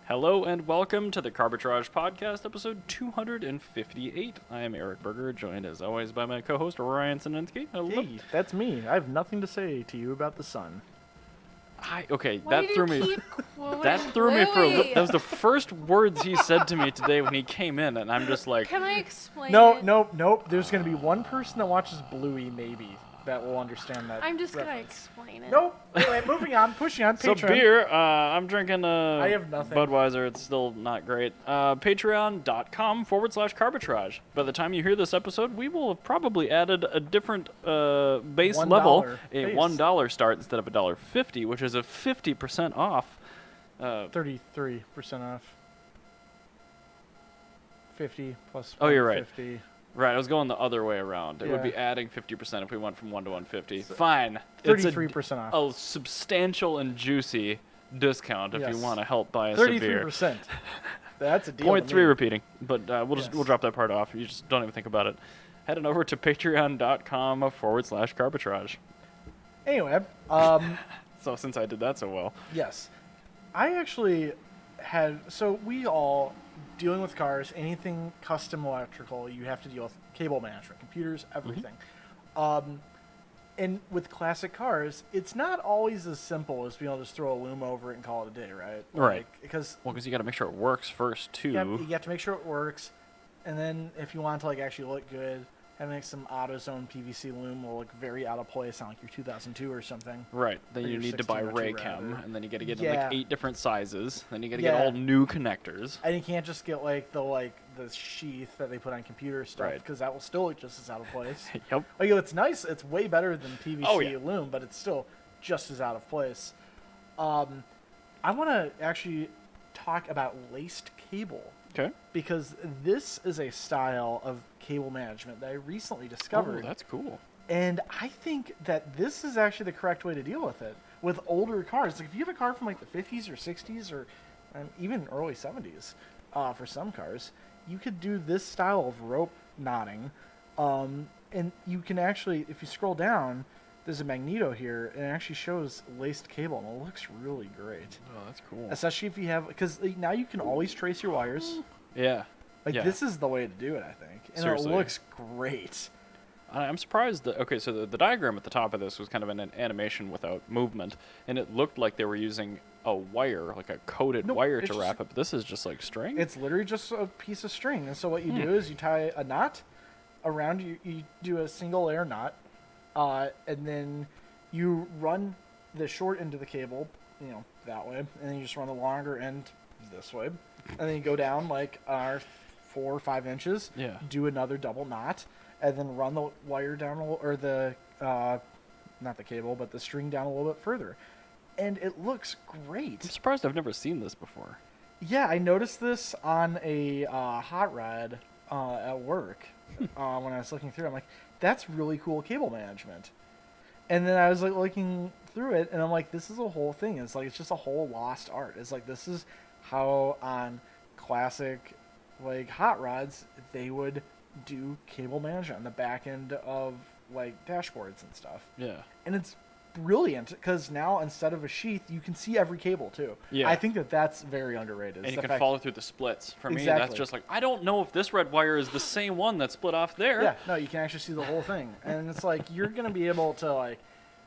Hello and welcome to the Carbitrage Podcast, episode 258. I am Eric Berger, joined as always by my co-host Ryan Sininsky. Hello. Hey, that's me. I have nothing to say to you about the sun. That threw me for a loop. That was the first words he said to me today when he came in, and I'm just like... Can I explain No, it? nope. There's going to be one person that watches Bluey, maybe, that will understand that. I'm just going to reference. explain it. Nope. Anyway, moving on, pushing on. So Patreon. beer, I'm drinking I have nothing. Budweiser. It's still not great. Patreon.com/Carbitrage. By the time you hear this episode, we will have probably added a different base $1 level, a base. $1 start instead of $1.50, which is a 50% off. 33% off. 50 plus Oh, you're right. 50. Right, I was going the other way around. It would be Yeah. adding 50% if we went from 1 to 150. Fine. 33% off. A substantial and juicy discount if you Yes. want to help buy us a beer. 33%. That's a deal. Point to three me. repeating, but we'll Yes. drop that part off. You just don't even think about it. Heading over to patreon.com/Carbitrage. Anyway, So since I did that so well, yes. I actually so we all, dealing with cars, anything custom electrical, you have to deal with cable management, computers, everything. And with classic cars, it's not always as simple as being able to just throw a loom over it and call it a day, right? Right. Because because you got to make sure it works first too. you have to make sure it works, and then if you want it to actually look good, having some AutoZone PVC loom will look very out of place on your 2002 or something. Right. Then Or you your need to buy 1602 Raychem, rather. and then you got to get Yeah. 8 different sizes. Then you got to Yeah. get all new connectors. And you can't just get the sheath that they put on computer stuff, Right. because that will still look just as out of place. Yep. It's nice. It's way better than PVC Oh, yeah. loom, but it's still just as out of place. I want to actually talk about laced cable, Okay. because this is a style of cable management that I recently discovered. Oh, that's cool. And I think that this is actually the correct way to deal with it with older cars. Like if you have a car from the 50s or 60s or even early 70s, for some cars, you could do this style of rope knotting. And you can actually, if you scroll down, there's a magneto here, and it actually shows laced cable, and it looks really great. Oh, that's cool. Especially if you have, because now you can always trace your wires. Yeah. Yeah. This is the way to do it, I think. And Seriously. it looks great. I'm surprised that, okay, so the diagram at the top of this was kind of an animation without movement, and it looked like they were using a wire, like a coated Nope, wire it's to just- wrap it. But this is just like string? It's literally just a piece of string. And so what you do is you tie a knot around you do a single layer knot, and then you run the short end of the cable, that way, and then you just run the longer end this way, and then you go down 4 or 5 inches, Yeah. do another double knot, and then run the wire down or the not the cable, but the string down a little bit further. And it looks great. I'm surprised I've never seen this before. Yeah, I noticed this on a hot rod at work when I was looking through. I'm like, that's really cool cable management. And then I was looking through it, and I'm like, this is a whole thing. It's just a whole lost art. It's this is how on classic hot rods they would do cable management on the back end of dashboards and stuff. Yeah. And it's brilliant because now instead of a sheath, you can see every cable too. Yeah. I think that's very underrated. And It's you the can fact- follow through the splits. For me, Exactly. that's just I don't know if this red wire is the same one that split off there. Yeah, no, you can actually see the whole thing, and it's you're gonna be able to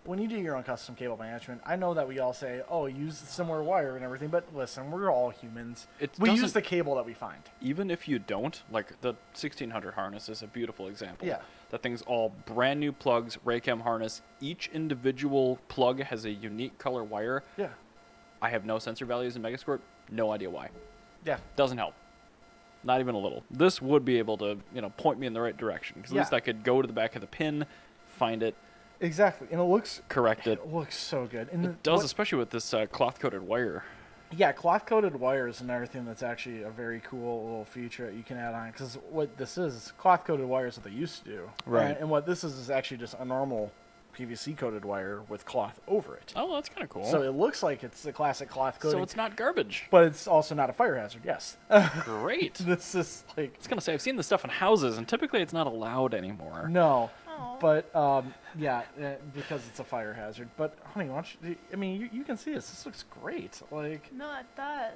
when you do your own custom cable management. I know that we all say, "Oh, use similar wire and everything," but listen, we're all humans. We use the cable that we find. Even if you don't, the 1600 harness is a beautiful example. Yeah. That thing's all brand new plugs, Raychem harness. Each individual plug has a unique color wire. Yeah, I have no sensor values in Megasquirt. No idea why. yeah, Doesn't help. Not even a little. This would be able to, point me in the right direction. Because at least Yeah. I could go to the back of the pin, find it, exactly, and it looks correct it. looks so good. And It does, especially with this cloth-coated wire. Yeah, cloth-coated wire is another thing that's actually a very cool little feature that you can add on. Because what this is cloth-coated wire is what they used to do. Right. And what this is actually just a normal PVC-coated wire with cloth over it. Oh, that's kind of cool. So it looks like it's the classic cloth coating. So it's not garbage. But it's also not a fire hazard, yes. Great. This is I was going to say, I've seen this stuff in houses, and typically it's not allowed anymore. no. Aw. But, because it's a fire hazard. But, honey, why don't you, I mean, you can see this. This looks great. No, it does.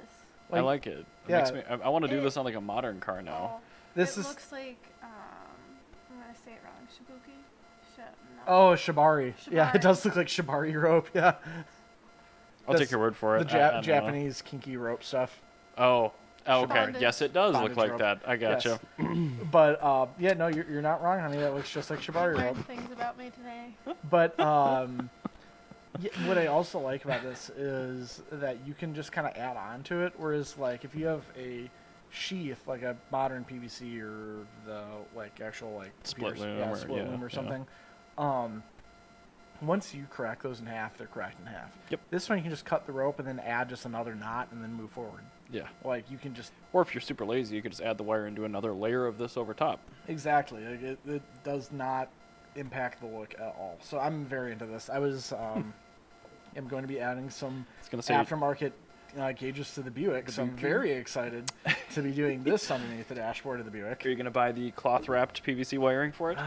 I like it. Yeah. Makes me. I want to do this on like a modern car now. This looks like I'm gonna say it wrong. Shibuki. No. Oh, shibari. Yeah, it Shibari. does look like shibari rope. Yeah. I'll take your word for it. The I don't know. Japanese kinky rope stuff. Oh, okay. Bondage. Yes, it does look Bondage like rope. that. I gotcha. Yes. But yeah, no, you're not wrong, honey. That looks just like shibari rope. Learned things about me today. But yeah, what I also like about this is that you can just kind of add on to it. Whereas, like, if you have a sheath, like a modern PVC or the like actual like Split loom yeah, or- split yeah, loom or yeah. something, once you crack those in half, they're cracked in half. Yep. This one you can just cut the rope and then add just another knot and then move forward. Yeah. Like you can just Or if you're super lazy, you could just add the wire and do another layer of this over top. exactly. Like it does not impact the look at all. So I'm very into this. I was am going to be adding some It's gonna say aftermarket gauges to the Buick, so I'm Buick. very excited to be doing this underneath the dashboard of the Buick. Are you gonna buy the cloth wrapped PVC wiring for it?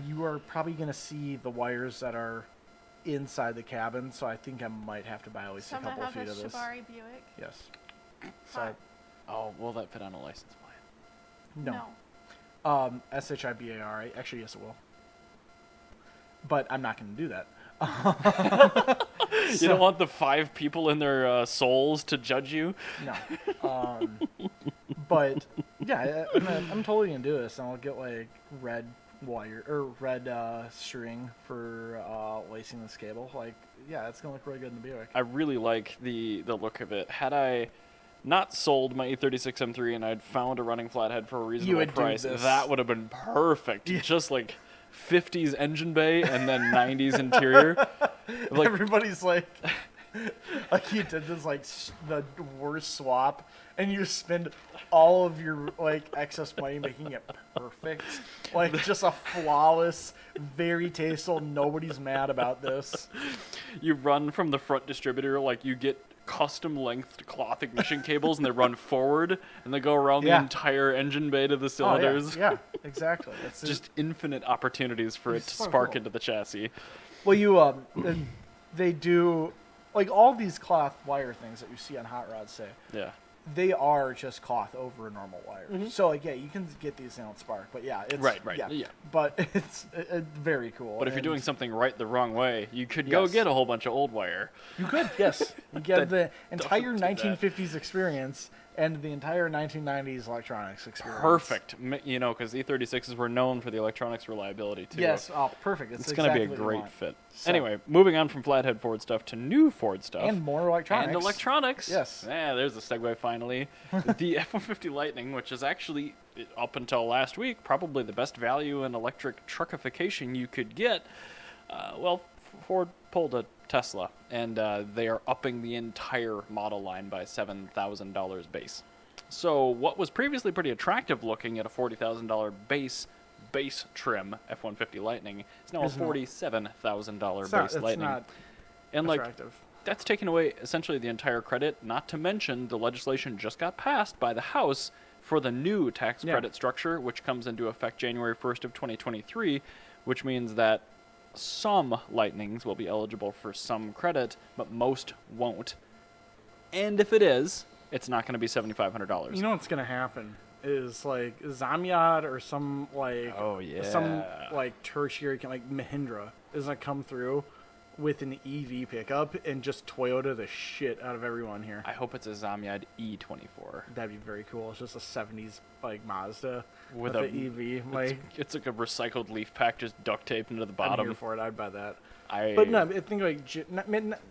You are probably going to see the wires that are inside the cabin, so I think I might have to buy at least So a I'm gonna couple of have feet a of this. Shibari Buick. Yes. So Hot. Oh, will that fit on a license plate? no. SHIBAR. Actually, yes, it will. But I'm not going to do that. You don't want the 5 people in their souls to judge you? No. But yeah, I'm totally gonna do this, and I'll get like red wire or red string for lacing this cable. Like, yeah, it's gonna look really good in the Buick. I really like the look of it. Had I not sold my E36 M3 and I'd found a running flathead for a reasonable would do price, this. that would have been perfect. Just like 50s engine bay and then 90s interior. Like, Everybody's like you did this like the worst swap, and you spend all of your like excess money making it perfect, like just a flawless, very tasteful. Nobody's mad about this. you run from the front distributor, like you get custom length cloth ignition cables and they run forward and they go around Yeah. the entire engine bay to the Oh, cylinders. yeah, exactly. It's Just infinite opportunities for it It's to so spark cool. into the chassis. well, you they do like all these cloth wire things that you see on hot rods. Say Yeah. they are just cloth over a normal wire. So like, yeah, you can get these and spark, but yeah, it's Right, yeah. yeah. But it's very cool. But if you're and doing something right the wrong way, you could go Yes. get a whole bunch of old wire. you could, yes, you get the entire doesn't do that. 1950s experience and the entire 1990s electronics experience. Perfect. You know, because E36s were known for the electronics reliability, too. Yes, oh, perfect. It's exactly going to be a what you great want. fit. So- Anyway, moving on from flathead Ford stuff to new Ford stuff. And more electronics. And electronics. Yes. Yeah, there's a segue finally. The F-150 Lightning, which is actually, up until last week, probably the best value in electric truckification you could get. Ford pulled a Tesla, and they are upping the entire model line by $7,000 base. So what was previously pretty attractive looking at a $40,000 base trim F-150 Lightning is now a Is not. $47,000 It's not, base it's Lightning. not And like attractive. that's taken away essentially the entire credit, not to mention the legislation just got passed by the House for the new tax Yeah. credit structure, which comes into effect January 1st of 2023, which means that some Lightnings will be eligible for some credit, but most won't. And if it is, it's not going to be $7,500. You know what's gonna happen is like Zamyad or some like some like tertiary like Mahindra is gonna come through with an EV pickup and just Toyota the shit out of everyone here. I hope it's a Zamyad E24 That'd be very cool. It's just a 70s like Mazda with with a an EV. Like it's like a recycled leaf pack just duct taped into the I'm bottom. here for it. I'd buy that. I But no, I think like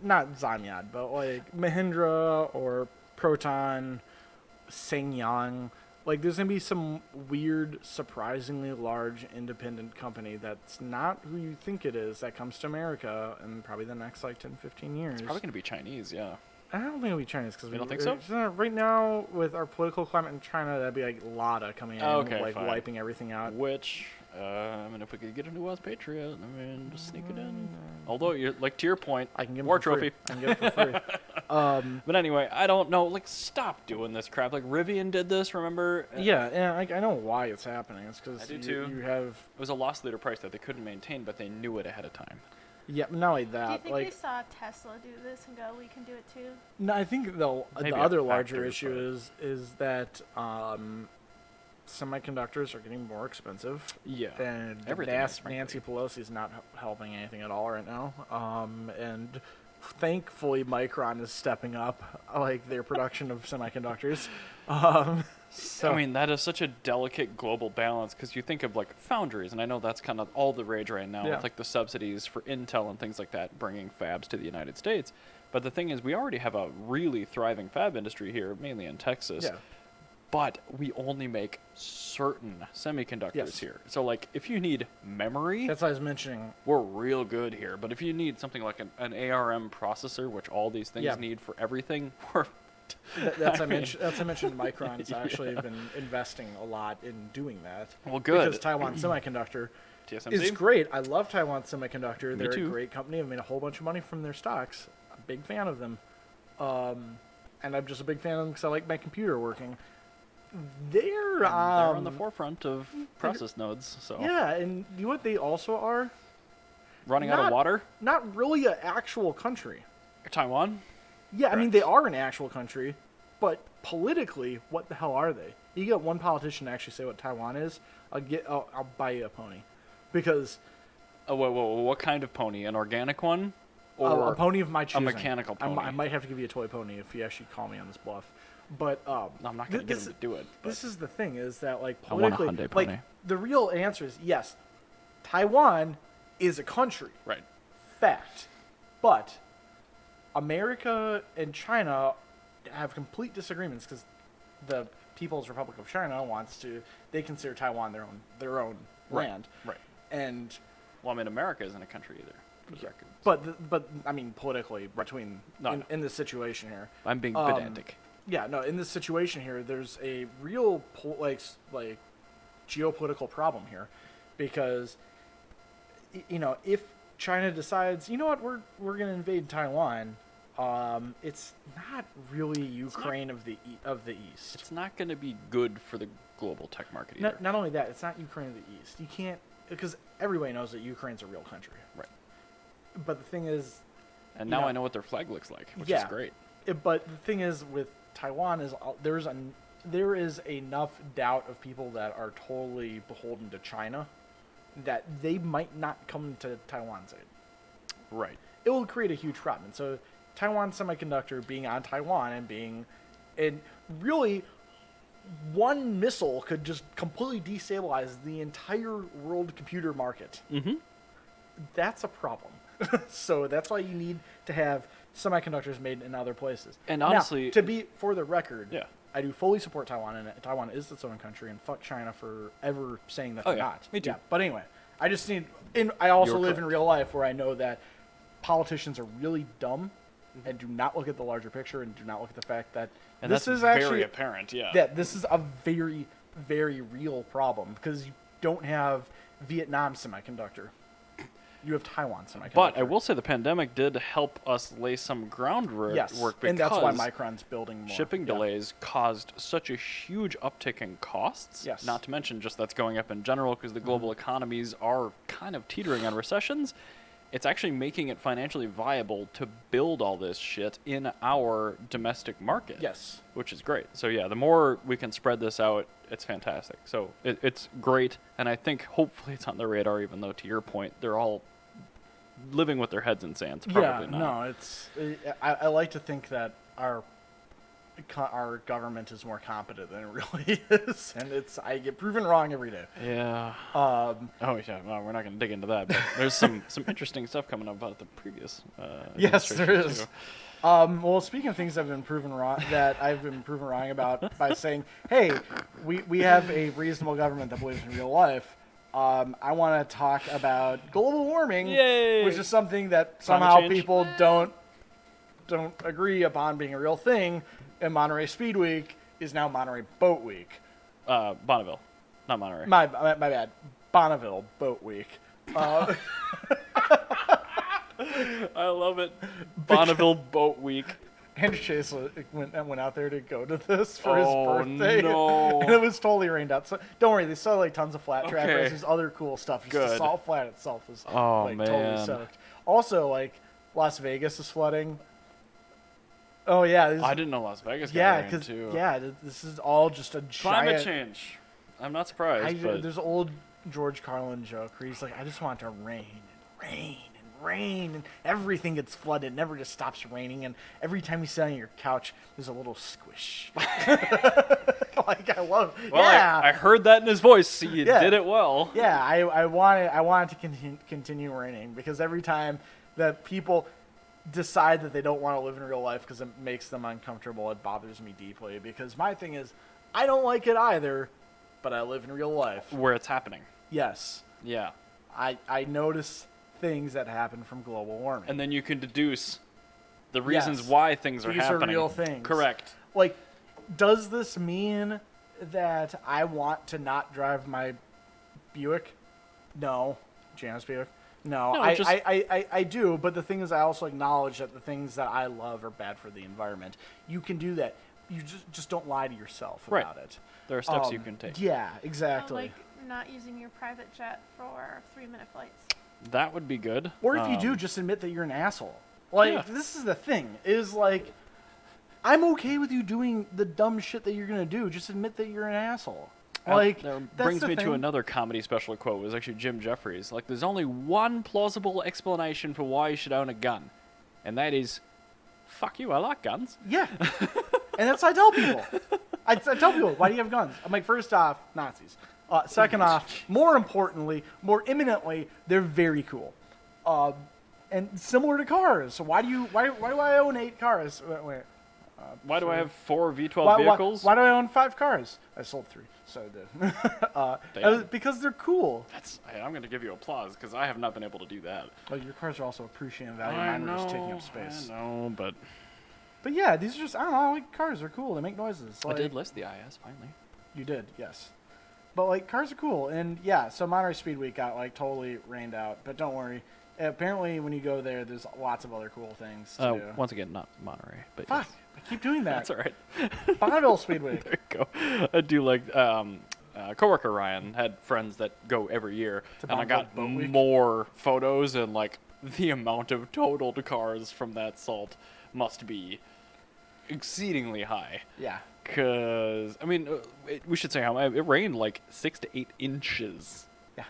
not Zamyad, but like Mahindra or Proton, Sangyang. Like there's gonna be some weird, surprisingly large independent company that's not who you think it is that comes to America in probably the next like 10, 15 years. It's probably going to be Chinese, yeah. I don't think it'll be Chinese because You don't think so? Right now, with our political climate in China, that'd be like Lada coming in, Okay, like fine. wiping everything out. Which, I mean, if we could get a new Oz Patriot, I mean, just sneak it in. Although, you're, like, to your point, I can get 'em war for free. trophy. I can get it for free. But anyway, I don't know. Like, stop doing this crap. Like, Rivian did this, remember? Yeah, and I know why it's happening. It's because I do too. you have It was a loss leader price that they couldn't maintain, but they knew it ahead of time. Yeah, not only Do you that, think like, they saw Tesla do this and go, we can do it too? no, I think the Maybe a other larger factor, issue is that semiconductors are getting more expensive. Yeah. And Everything is, frankly. Nancy Pelosi's not helping anything at all right now. And thankfully, Micron is stepping up, like, their production of semiconductors. So I mean, that is such a delicate global balance because you think of like foundries, and I know that's kind of all the rage right now Yeah. with like the subsidies for Intel and things like that, bringing fabs to the United States. But the thing is, we already have a really thriving fab industry here, mainly in Texas. yeah, But we only make certain semiconductors Yes. here. So like, if you need memory, that's what I was mentioning. we're real good here. But if you need something like an ARM processor, which all these things Yeah. need for everything, we're That's I I mean- mentioned. Micron's Yeah. actually been investing a lot in doing that. well, good. Because Taiwan Semiconductor TSMC. is great. I love Taiwan Semiconductor. Me They're too. a great company. I've made a whole bunch of money from their stocks. I'm a big fan of them. And I'm just a big fan of them because I like my computer working. They're They're on the forefront of process nodes, so yeah, and you know what they also are? running out of Not- water. Not really an actual country. Taiwan. Yeah, I mean Correct. they are an actual country, but politically, what the hell are they? You get one politician to actually say what Taiwan is, I'll buy you a pony, because Oh, whoa, what kind of pony? An organic one, or a pony of my choosing. mechanical I pony? might have to give you a toy pony if you actually call me on this bluff. But No, I'm not gonna get this, him to do it. But this is the thing: is that like I want a politically, Hyundai like pony. the real answer is yes. Taiwan is a country. right. Fact. But America and China have complete disagreements because the People's Republic of China they consider Taiwan their own Right. land. Right. And Well, I mean, America isn't a country either. For the record. but I mean politically between No. in this situation here. I'm being um, pedantic. Yeah, no, in this situation here there's a real like geopolitical problem here because if China decides, you know what, we're going to invade Taiwan, it's not really Ukraine of the East. It's not going to be good for the global tech market either. Not only that, it's not Ukraine of the East. You can't, because everybody knows that Ukraine's a real country. Right. But the thing is, And you now know- I know what their flag looks like, which is Yeah. great. but the thing is with Taiwan is there is enough doubt of people that are totally beholden to China that they might not come to Taiwan's aid. Right. It will create a huge problem. And so Taiwan Semiconductor being on Taiwan and really one missile could just completely destabilize the entire world computer market. Mm-hmm. That's a problem. So that's why you need to have semiconductors made in other places. And Now, honestly- to be for the record, Yeah. I do fully support Taiwan, and Taiwan is its own country, and fuck China for ever saying that Oh, they're yeah. not. Me too. Yeah. But anyway, I just need. I also You're live in correct. real life where I know that politicians are really dumb Mm-hmm. and do not look at the larger picture and do not look at the fact that And this that's is very actually apparent, yeah. that this is a very, very real problem because you don't have Vietnam semiconductor. You have Taiwan semiconductor. But I will say the pandemic did help us lay some groundwork yes, because and that's why Micron's building more. shipping Yeah. delays caused such a huge uptick in costs. Yes. Not to mention just that's going up in general because the global economies are kind of teetering on recessions. It's actually making it financially viable to build all this shit in our domestic market. Yes. Which is great. So yeah, the more we can spread this out, it's fantastic. So it's great, and I think hopefully it's on the radar. Even though to your point, they're all living with their heads in sand. It's probably not. No, it's. I like to think that our government is more competent than it really is, and I get proven wrong every day. Yeah. Um, Oh yeah. Well, we're not going to dig into that, but there's some interesting stuff coming up about the previous. yes, there administration, is. too. Well, speaking of things I've been proven wrong about by saying, hey, we have a reasonable government that believes in real life. I want to talk about global warming, Yay! which is something that Climate somehow change? people don't agree upon being a real thing. And Monterey Speed Week is now Monterey Boat Week. Bonneville, not Monterey. My bad. Bonneville Boat Week. I love it. Bonneville Boat Week. Andrew Chase went out there to go to this for his Oh, birthday. no. And it was totally rained out. So don't worry, they saw like tons of flat track Okay. races, other cool stuff. Just the Good. salt flat itself was Oh, like totally man. soaked. Also, like, Las Vegas is flooding. Oh, yeah. I didn't know Las Vegas got Yeah, rain, because, too. yeah, this is all just a Climate giant... change. I'm not surprised, but... There's an old George Carlin joke where he's like, I just want it to rain and rain and rain, and everything gets flooded. It never just stops raining, and every time you sit on your couch, there's a little squish. Like, I love... Well, yeah. I heard that in his voice, so you Yeah. did it well. Yeah, I want it to continue raining, because every time that people decide that they don't want to live in real life because it makes them uncomfortable, it bothers me deeply, because my thing is, I don't like it either, but I live in real life. Where it's happening. Yes. Yeah. I notice things that happen from global warming. And then you can deduce the reasons Yes. why things are These happening. are real things. Correct. Like, does this mean that I want to not drive my Buick? No. Janice Buick? No, No, I do, but the thing is, I also acknowledge that the things that I love are bad for the environment. You can do that. You just don't lie to yourself Right. about it. There are steps you can take. Yeah, Oh, exactly. like not using your private jet for 3-minute flights. That would be good. Or if you do, just admit that you're an asshole. Like, Yeah. this is the thing, is like, I'm okay with you doing the dumb shit that you're going to do. Just admit that you're an asshole. Like, that that's brings the me to thing. another comedy special quote. It was actually Jim Jeffries. Like, there's only one plausible explanation for why you should own a gun, and that is, fuck you, I like guns. Yeah. And that's what I tell people. I tell people, why do you have guns? I'm like, first off, Nazis. Second off, more importantly, more imminently, they're very cool. And similar to cars. So why do I own 8 cars? Wait. Why do I have 4 V12 vehicles? Why do I own 5 cars? I sold 3, so I did. Damn. Because they're cool. I'm going to give you applause, because I have not been able to do that. Well, your cars are also appreciating value. Mine were just taking up space. I know, but But yeah, these are just, I don't know, I like cars. They're cool. They make noises. I Like, did list the IS, finally. You did, yes. But, like, cars are cool. And, yeah, so Monterey Speed Week got, like, totally rained out. But don't worry. Apparently, when you go there, there's lots of other cool things to do. Once again, not Monterey, but Fuck. yes. I keep doing that. That's all right. Bonneville Speed Week. There you go. I do like coworker Ryan had friends that go every year, To and I Bonneville got Boat Week? more photos, and like the amount of totaled cars from that salt must be exceedingly high. Yeah. Cause I mean, we should say how it rained like 6 to 8 inches. Yeah.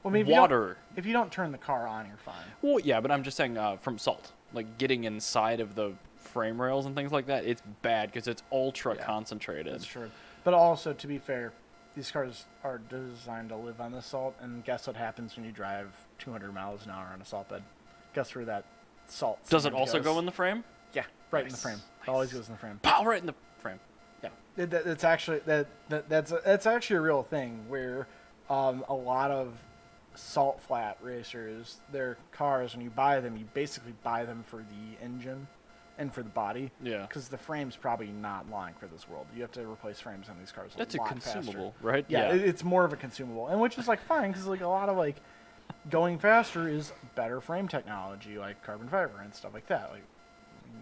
Well, maybe Water. If you don't turn the car on, you're fine. Well, yeah, but I'm just saying from salt, like getting inside of the frame rails and things like that, it's bad because it's ultra Yeah, concentrated. That's true. But also, to be fair, these cars are designed to live on the salt, and guess what happens when you drive 200 miles an hour on a salt bed? Guess where that salt Does it sand also goes? go in the frame? Yeah, right in the Nice. frame. It always goes in the frame. Pow, right in the frame. Yeah, that's actually that's actually a real thing where a lot of salt flat racers, their cars, when you buy them, you basically buy them for the engine and for the body. Yeah. Because the frame's probably not long for this world. You have to replace frames on these cars That's a lot consumable, faster. right? Yeah, it's more of a consumable, and which is like fine because like a lot of like going faster is better frame technology, like carbon fiber and stuff like that. Like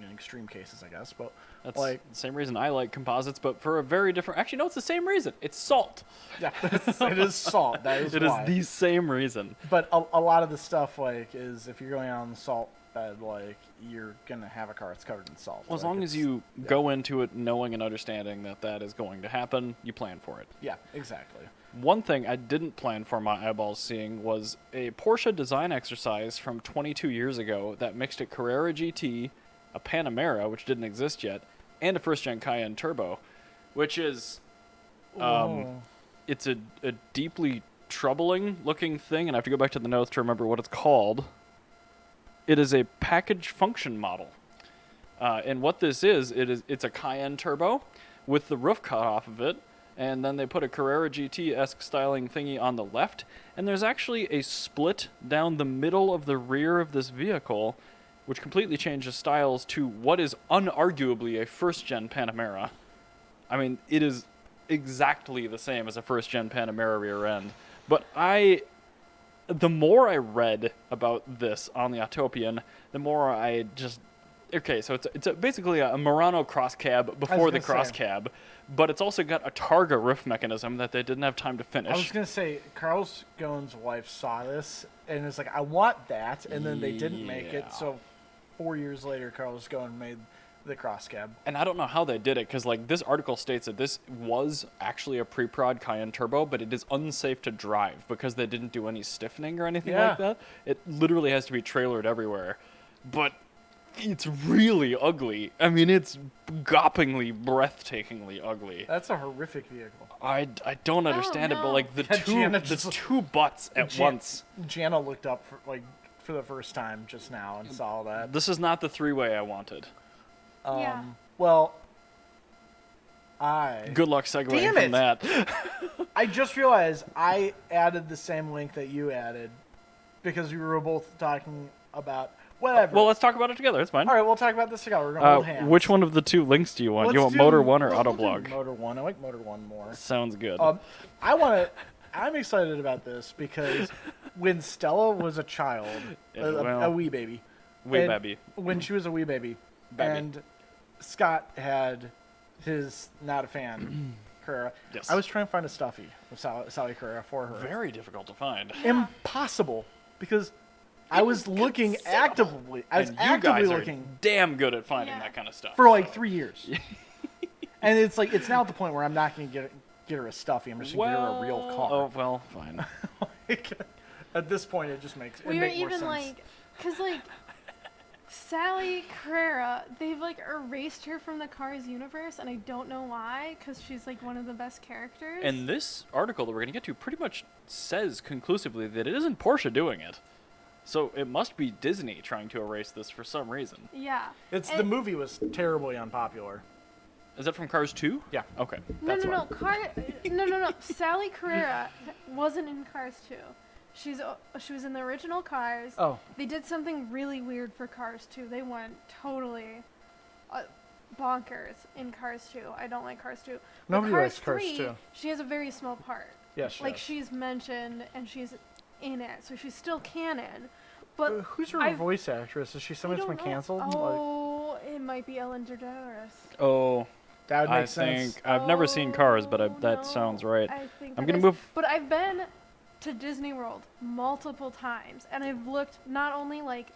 in extreme cases, I guess, but That's like the same reason I like composites, but for a very different. Actually, no, it's the same reason. It's salt. yeah, it is salt. That is It is why. the same reason. But a lot of the stuff like is if you're going on the salt bed, like you're gonna have a car that's covered in salt. Well, as Like, long as it's- you go into it knowing and understanding that that is going to happen, you plan for it. Yeah, exactly. One thing I didn't plan for my eyeballs seeing was a Porsche design exercise from 22 years ago that mixed a Carrera GT, a Panamera, which didn't exist yet, and a first-gen Cayenne Turbo, which is, Oh. it's a deeply troubling looking thing, and I have to go back to the notes to remember what it's called. It is a package function model. And what this is, it's a Cayenne Turbo with the roof cut off of it, and then they put a Carrera GT-esque styling thingy on the left, and there's actually a split down the middle of the rear of this vehicle, which completely changes styles to what is unarguably a first-gen Panamera. I mean, it is exactly the same as a first-gen Panamera rear end. But the more I read about this on the Autopian, the more I just Okay, so it's basically a Murano cross cab before the gonna cross say. cab, but it's also got a Targa roof mechanism that they didn't have time to I was finish. gonna say Carl Scone's wife saw this and was like, "I want that," and then they didn't make it. Yeah. So 4 years later, Carl Scone made the cross cab. And I don't know how they did it, because like this article states that this was actually a pre-prod Cayenne turbo, but it is unsafe to drive because they didn't do any stiffening or anything like Yeah. that. It literally has to be trailered everywhere. But it's really ugly. I mean, it's gawpingly, breathtakingly ugly. That's a horrific vehicle. I don't understand it, but no. like the Yeah, two Jana the just- two butts at once. Jana looked up for the first time just now and saw that. This is not the three-way I wanted. Yeah. Well, Good luck segueing Damn from it. that. I just realized I added the same link that you added because we were both talking about whatever. Well, let's talk about it together. It's fine. all right, we'll talk about this together. We're gonna hold hands. Which one of the two links do you want? Let's You want do- Motor One or we'll do Autoblog? Motor One. I like Motor One more. Sounds good. I'm excited about this because when Stella was a child, Yeah, a well, wee baby, wee and baby. when she was a wee baby, Baby. and Scott had his not a fan Carrera. Yes. I was trying to find a stuffy of Sally Carrera for her. Very difficult to find. Impossible because I was looking actively. I was And you actively guys are looking damn good at finding Yeah. that kind of stuff. for like so. 3 years. And it's like it's now at the point where I'm not going to get her a stuffy. I'm just going to get her a real car. Oh, well, fine. At this point, it just makes We it were make more even sense. like, cause like Sally Carrera, they've like erased her from the Cars universe, and I don't know why, cause she's like one of the best characters. And this article that we're going to get to pretty much says conclusively that it isn't Porsche doing it. So it must be Disney trying to erase this for some reason. yeah, It's and- the movie was terribly unpopular. Is that from Cars 2? Yeah. Okay. No, That's no, why. no. Sally Carrera wasn't in Cars 2. She was in the original Cars. Oh, They did something really weird for Cars 2. They went totally bonkers in Cars 2. I don't like Cars 2. But Nobody likes Cars 3, 2. She has a very small part. yes. Like she's mentioned and she's in it, so she's still canon. But Who's her I've- voice actress? Is she I someone that's don't been know. canceled? Oh, it might be Ellen DeGeneres. Oh, that would I make sense. think I've never seen Cars, but Oh, that no, sounds right. I think I'm that gonna is- move. But I've been to Disney World multiple times, and I've looked not only like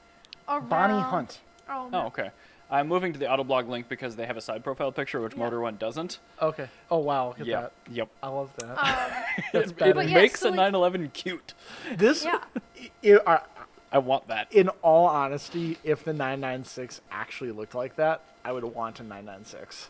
around. Bonnie Hunt. Oh, Oh, no. okay. I'm moving to the Autoblog link because they have a side profile picture, which Yeah. Motor One doesn't. Okay. Oh wow, look at Yeah. that. Yep. I love that. It, better. it But yeah, makes so, a like- 911 cute. This, Yeah. I want that. in all honesty, if the 996 actually looked like that, I would want a 996.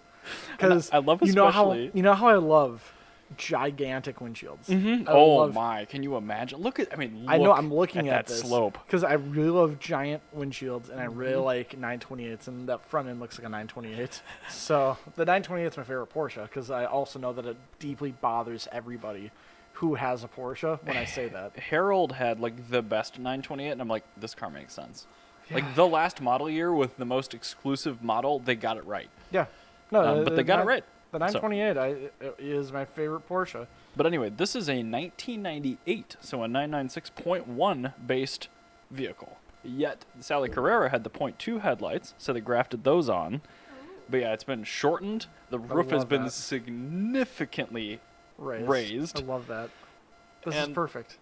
Because I love you know how especially- I love gigantic windshields. Mm-hmm. I Oh love- my! Can you imagine? Look at. I mean, I know look I'm looking at that this slope. because I really love giant windshields and I really like 928s, and that front end looks like a 928. So the 928 is my favorite Porsche because I also know that it deeply bothers everybody who has a Porsche when I say that. Harold had like the best 928, and I'm like, this car makes sense. Like the last model year with the most exclusive model, they got it right. Yeah, no, But they got it right. The 928 is my favorite Porsche. But anyway, this is a 1998, so a 996.1 based vehicle. Yet Sally Carrera had the .2 headlights, so they grafted those on. But yeah, it's been shortened. The roof has love been that. significantly Raised. I love that. This is And- perfect.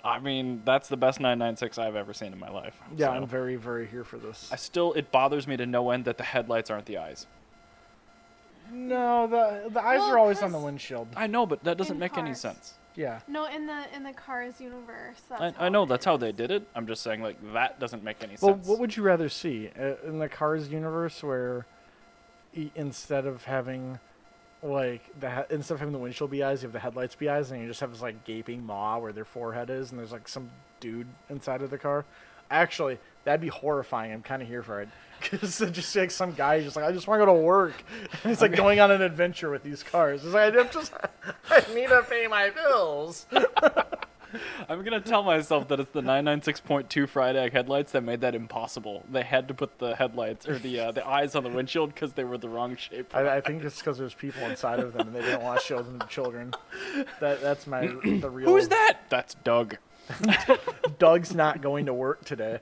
I mean, that's the best 996 I've ever seen in my life. Yeah, so. I'm very, very here for this. It bothers me to no end that the headlights aren't the eyes. No, the eyes Well, are always on the 'cause- windshield. I know, but that doesn't In make any Cars. sense. Yeah. No, in the Cars universe. That's I know it that's how is. they did it. I'm just saying, like, that doesn't make any Well, sense. what would you rather see in the Cars universe, where instead of having instead of having the windshield be eyes, you have the headlights be eyes, and you just have this like gaping maw where their forehead is, and there's like some dude inside of the car? Actually, that'd be horrifying. I'm kind of here for it. Because just like some guy just like, I just want to go to work. And it's like going on an adventure with these cars. It's like, I need to pay my bills. I'm going to tell myself that it's the 996.2 fried egg headlights that made that impossible. They had to put the headlights, or the eyes on the windshield because they were the wrong shape. I think it's because there's people inside of them and they didn't want to show them to children. That's the real. Who's that? That's Doug. Doug's not going to work today.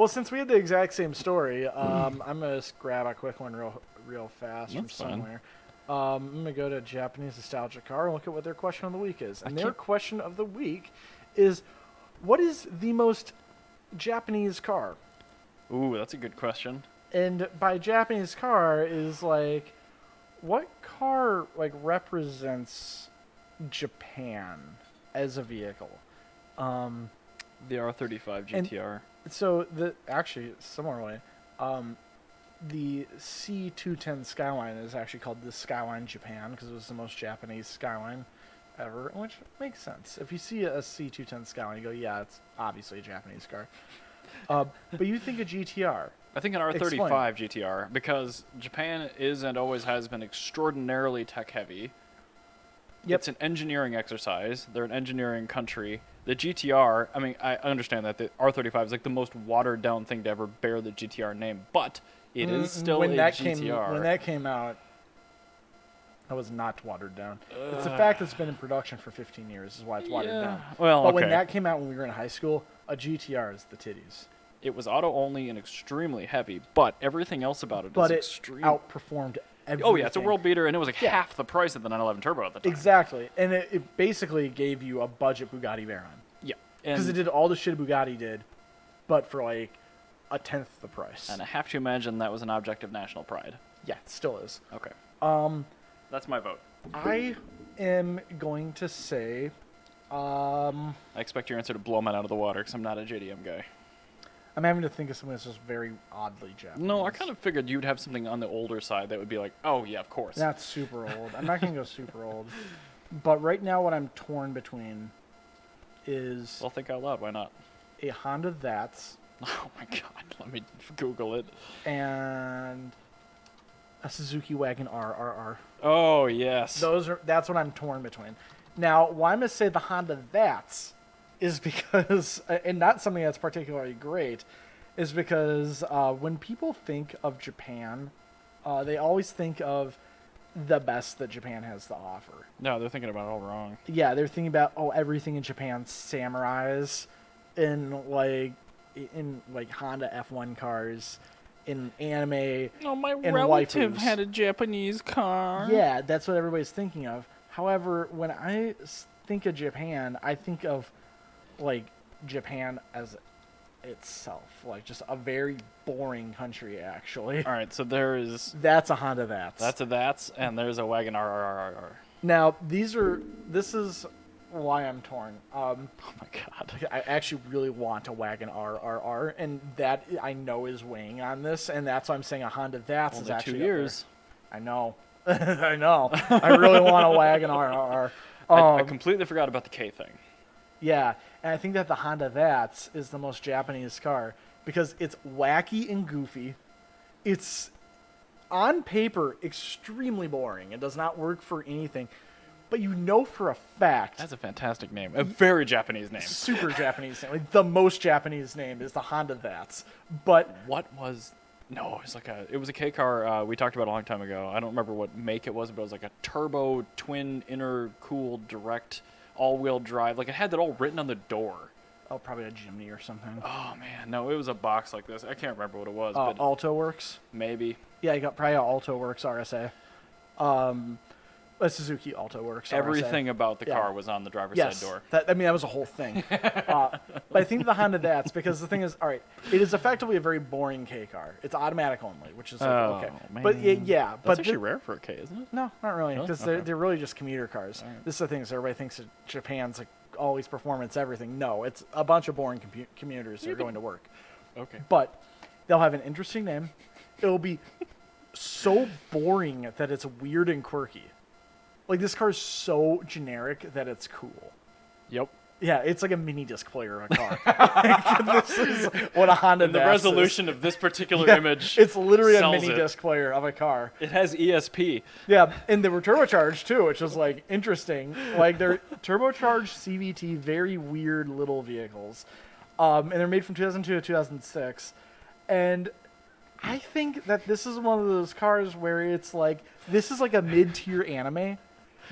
Well, since we had the exact same story, I'm gonna just grab a quick one real fast That's from fine. somewhere. I'm gonna go to Japanese Nostalgia Car and look at what their question of the week is. And their can't- question of the week is, what is the most Japanese car? Ooh, that's a good question. And by Japanese car is like, what car like represents Japan as a vehicle? The R35 And- GTR. So actually similarly, the C210 Skyline is actually called the Skyline Japan because it was the most Japanese Skyline ever, which makes sense. If you see a C210 Skyline, you go, yeah, it's obviously a Japanese car. But you think a GTR. I think an R35 GTR because Japan is and always has been extraordinarily tech heavy. Yep. It's an engineering exercise. They're an engineering country. The GTR, I mean, I understand that the R35 is like the most watered down thing to ever bear the GTR name, but it is still when a that GTR. when that came out, that was not watered down. It's the fact that it's been in production for 15 years is why it's watered down. Well, But okay. when that came out when we were in high school, a GTR is the titties. It was auto only and extremely heavy, but everything else about it But is it extreme. outperformed everything. Oh yeah, it's a world beater, and it was like Yeah. half the price of the 911 Turbo at the time. Exactly. And it basically gave you a budget Bugatti Veyron. Yeah, Because it and, did all the shit Bugatti did, but for like a tenth the price. and I have to imagine that was an object of national pride. Yeah, it still is. Okay, Um, that's my vote. I am going to say, I expect your answer to blow mine out of the water because I'm not a JDM guy. I'm having to think of something that's just very oddly Japanese. No, I kind of figured you'd have something on the older side that would be like, oh yeah, of course. Not super old. I'm not going to go super old. But right now what I'm torn between is Well, think out loud. Why not? a Honda That's Oh my god, let me Google it. and a Suzuki Wagon RRR. Oh yes. That's what I'm torn between. Now, why I'm going to say the Honda That's is because, and not something that's particularly great, is because when people think of Japan, they always think of the best that Japan has to offer. No, they're thinking about it all wrong. Yeah, they're thinking about everything in Japan, samurais, in like Honda F1 cars, in anime. Oh, my And relative waifus. had a Japanese car. Yeah, that's what everybody's thinking of. However, when I think of Japan, I think of like Japan as itself, like just a very boring country actually. All right, so there is That's a Honda That's. that's and there's a wagon RRR. Now, this is why I'm torn. Oh my god. I actually really want a Wagon RRR, and that I know is weighing on this, and that's why I'm saying a Honda That's is Only actually 2 up there. years. I know. I know. I really want a Wagon RRR. I completely forgot about the K thing. Yeah, and I think that the Honda That's is the most Japanese car because it's wacky and goofy. It's, on paper, extremely boring. It does not work for anything. But you know for a fact, That's a fantastic name. A very Japanese name. super Japanese name, like the most Japanese name is the Honda That's. But What was? No, it was a K car we talked about a long time ago. I don't remember what make it was, but it was like a turbo twin intercooled direct all-wheel drive. Like it had that all written on the door. oh, probably a Jimny or something. Oh man, no, it was a box like this. I can't remember what it was, but Alto Works. maybe. Yeah, you got probably a Alto Works RSA. A Suzuki Alto Works RSA. Everything about the Yeah. car was on the driver's Yes, side door. that was a whole thing. But I think the Honda That's because the thing is, all right, it is effectively a very boring K car. It's automatic only, which is like, okay. man. But yeah, That's but actually rare for a K, isn't it? no, not really, Really? because Okay. they're really just commuter cars. All right. This is the thing: is everybody thinks that Japan's like always performance everything. No, it's a bunch of boring commuters that are going to work. Okay. But they'll have an interesting name. It'll be so boring that it's weird and quirky. Like this car is so generic that it's cool. Yep. Yeah, it's like a mini disc player of a car. Like, this is what a Honda And the That's is. resolution of this particular Yeah, image. It's literally a sells mini it. disc player of a car. It has ESP. Yeah, and they were turbocharged too, which is like interesting. Like they're turbocharged CVT, very weird little vehicles, and they're made from 2002 to 2006. And I think that this is one of those cars where it's like this is like a mid-tier anime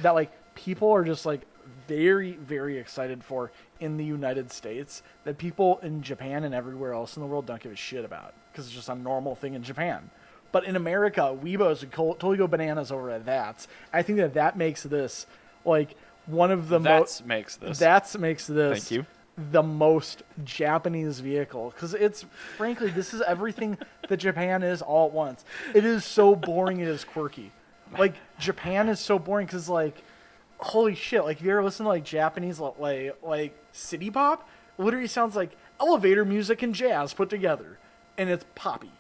that like people are just like very, very excited for in the United States that people in Japan and everywhere else in the world don't give a shit about because it's just a normal thing in Japan. But in America, weebos would totally go bananas over at that. I think that makes this like one of the most. That makes this. Thank you. The most Japanese vehicle because it's frankly this is everything that Japan is all at once. It is so boring. It is quirky. Like Japan is so boring because like holy shit. Like if you ever listen to like Japanese like city pop, it literally sounds like elevator music and jazz put together, and it's poppy.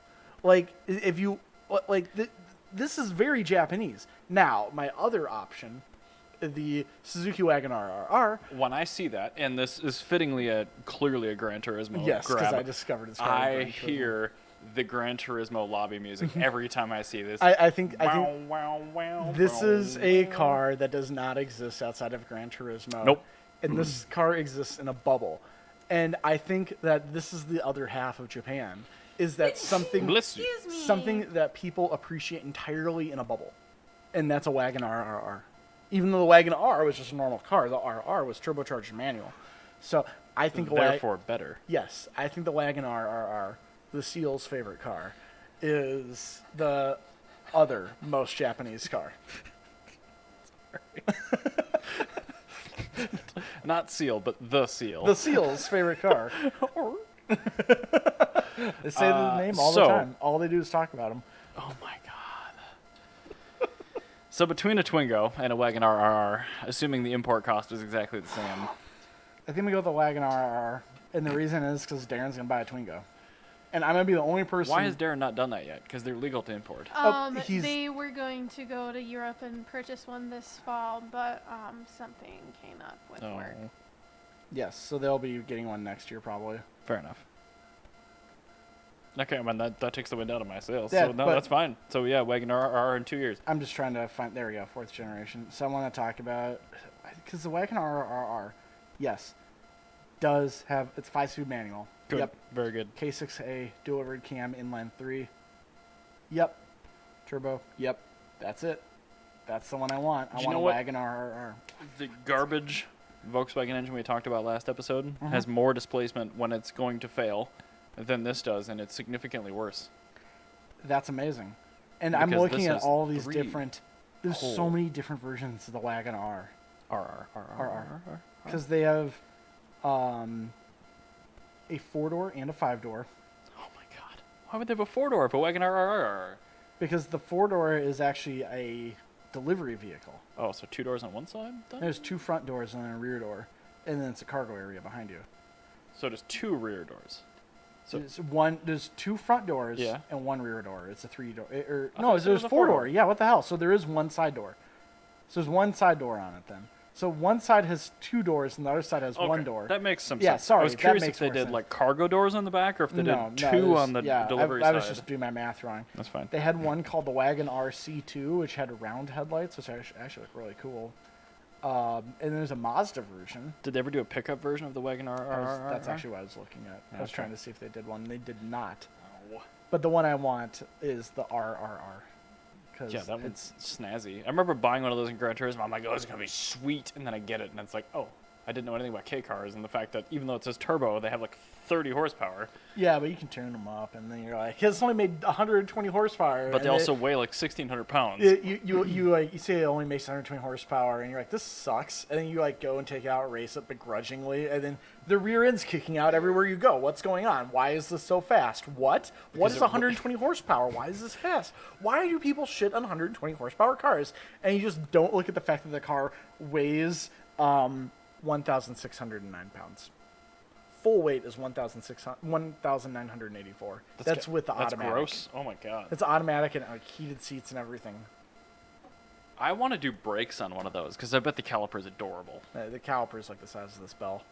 Like if you like this is very Japanese. Now my other option, the Suzuki Wagon-R RR. When I see that, and this is fittingly clearly a Gran Turismo Yes, grab, because I discovered it's I hear the Gran Turismo lobby music every time I see this. I think Wow, this is a car that does not exist outside of Gran Turismo. Nope. And this car exists in a bubble. And I think that this is the other half of Japan, is that something that people appreciate entirely in a bubble. And that's a Wagon-R RR. Even though the Wagon-R was just a normal car, the RR was turbocharged manual. So I think therefore better. Yes, I think the Wagon-R RR, the Seal's favorite car, is the other most Japanese car. Not Seal, but the Seal. The Seal's favorite car. They say the name all the time. All they do is talk about them. Oh my god. So between a Twingo and a Wagon-R RR, assuming the import cost is exactly the same. I think we go with the Wagon-R RR, and the reason is because Darren's going to buy a Twingo. And I'm going to be the only person... Why has Darren not done that yet? Because they're legal to import. They were going to go to Europe and purchase one this fall, but something came up with work. Yes, so they'll be getting one next year probably. Fair enough. Okay, man, that takes the wind out of my sails. Yeah, so no, that's fine. So yeah, Wagon-R RR in 2 years. I'm just trying to find... There we go, 4th generation. So I want to talk about... Because the Wagon-R RR, yes, does have... It's 5-speed manual. Good. Yep. Very good. K6A, dual overhead cam, inline 3. Yep. Turbo. Yep. That's it. That's the one I want. I want a Wagon-R RR. The garbage Volkswagen engine we talked about last episode has more displacement when it's going to fail than this does, and it's significantly worse. That's amazing. And Because I'm looking this at has all these 3 different... There's so many different versions of the Wagon-R. RR. Because they have a 4-door and a 5-door. Oh my god. Why would they have a 4-door if a Wagon-R RR? Because the 4-door is actually a delivery vehicle. Oh, so 2 doors on one side then? There's 2 front doors and then a rear door. And then it's a cargo area behind you. So there's 2 rear doors. So There's 2 front doors Yeah. and 1 rear door. It's a 3-door. I No, thought it there's was a 4-door. 4-door. Yeah, what the hell? So there is 1 side door. So there's 1 side door on it then. So one side has 2 doors and the other side has 1 door. That makes some Yeah, sense. sorry, I was that curious makes if they more did sense. like cargo doors on the back or if they did 2 there's- on the delivery I side. was just doing my math wrong. That's fine. They had one called the Wagon-R C2, which had round headlights, which actually look really cool. And then there's a Mazda version. Did they ever do a pickup version of the Wagon-R RR? That's actually what I was looking at. I was Okay. trying to see if they did one. They did not. Oh. But the one I want is the RRR. Yeah, that one's snazzy. I remember buying one of those in Gran Turismo. I'm like, oh, it's going to be sweet. And then I get it, and it's like, oh, I didn't know anything about K cars and the fact that even though it says turbo, they have like 30 horsepower. Yeah, but you can turn them up, and then you're like, it's only made 120 horsepower. But they also weigh like 1,600 pounds. You say it only makes 120 horsepower, and you're like, this sucks. And then you like go and take it out, race it begrudgingly, and then the rear end's kicking out everywhere you go. What's going on? Why is this so fast? What Because is 120 horsepower? Why is this fast? Why do people shit on 120 horsepower cars? And you just don't look at the fact that the car weighs 1,609 pounds. Full weight is 1,984. That's with the automatic. That's gross. Oh my god. It's automatic and like heated seats and everything. I want to do brakes on one of those because I bet the caliper is adorable. The caliper is like the size of this bell.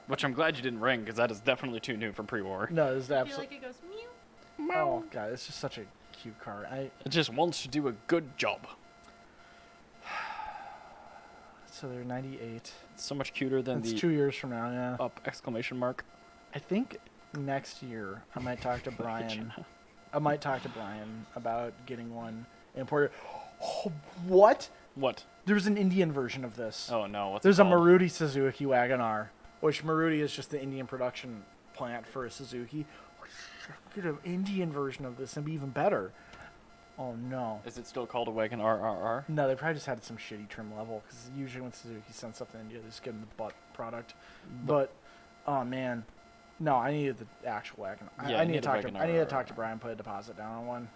Which I'm glad you didn't ring because that is definitely too new from pre-war. No, it's I feel absolutely. like it goes meow. Oh god, it's just such a cute car. It just wants to do a good job. So they're 98. It's so much cuter than It's the 2 years from now. Yeah. up exclamation mark. I think next year I might talk to Brian. about getting one imported. Oh, what? What? There's an Indian version of this. Oh no, what's There's it a called? Maruti Suzuki Wagon R, which Maruti is just the Indian production plant for a Suzuki. Get an Indian version of this and be even better. Oh no. Is it still called a Wagon RRR? No, they probably just had some shitty trim level, because usually when Suzuki sends stuff to India, they just give them the butt product. But, oh man. No, I needed the actual wagon. Yeah, I you need need to a talk to Wagon I need to R. talk to Brian, put a deposit down on one.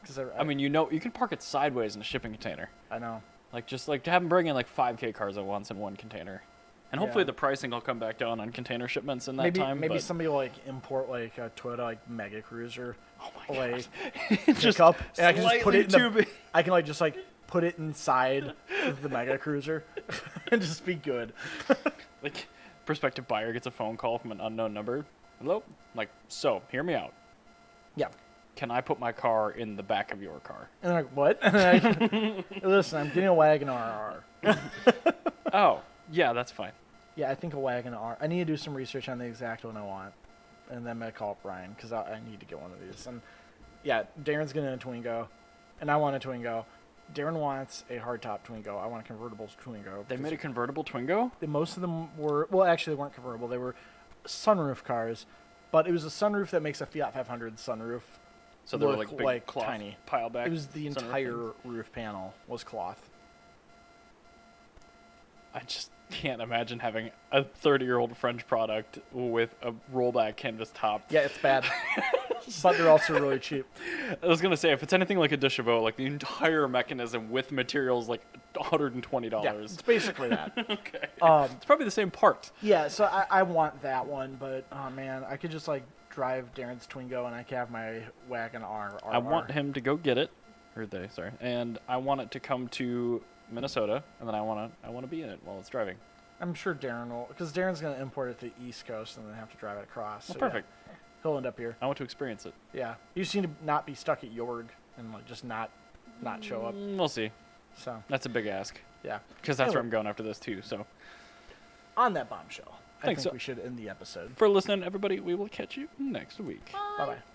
Cause I mean, you can park it sideways in a shipping container. I know. Like, just like to have them bring in like 5K cars at once in one container. And hopefully Yeah. the pricing will come back down on container shipments in that Maybe time. maybe but... somebody will like import like a Toyota like Mega Cruiser, Oh my like God. Just pickup, and I can just put slightly it in the, too big. I can like just like put it inside of the Mega Cruiser, and just be good. Like, prospective buyer gets a phone call from an unknown number. Hello? Like, so, hear me out. Yeah. Can I put my car in the back of your car? And they're like, what? And then listen, I'm getting a Wagon RR. Oh, yeah, that's fine. Yeah, I think a Wagon R. I need to do some research on the exact one I want, and then I'm gonna call up Brian because I need to get one of these. And yeah, Darren's getting a Twingo, and I want a Twingo. Darren wants a hardtop Twingo. I want a convertible Twingo. They made a convertible Twingo? Most of them were, well, actually, they weren't convertible. They were sunroof cars, but it was a sunroof that makes a Fiat 500 sunroof. So they were look like big like cloth tiny. pile back. It was the sunroof entire things. roof panel was cloth. I just can't imagine having a 30-year-old French product with a rollback canvas top. Yeah, it's bad, but they're also really cheap. I was gonna say, if it's anything like a de Chevaux, like the entire mechanism with materials like $120. Yeah, it's basically that. Okay. It's probably the same part. Yeah, so I want that one, but oh man, I could just like drive Darren's Twingo and I could have my Wagon R. I want him to go get it, or they, sorry, and I want it to come to Minnesota, and then I want to be in it while it's driving. I'm sure Darren will, because Darren's gonna import it to the East Coast and then have to drive it across. Well, So, perfect. Yeah, he'll end up here. I want to experience it. Yeah, you seem to not be stuck at Jorg and like just not show up. We'll see. So That's a big ask, yeah. because that's where Anyway. I'm going after this too. So, On that bombshell, I Thanks, think so- we should end the episode. for listening, everybody, we will catch you next week. Bye bye.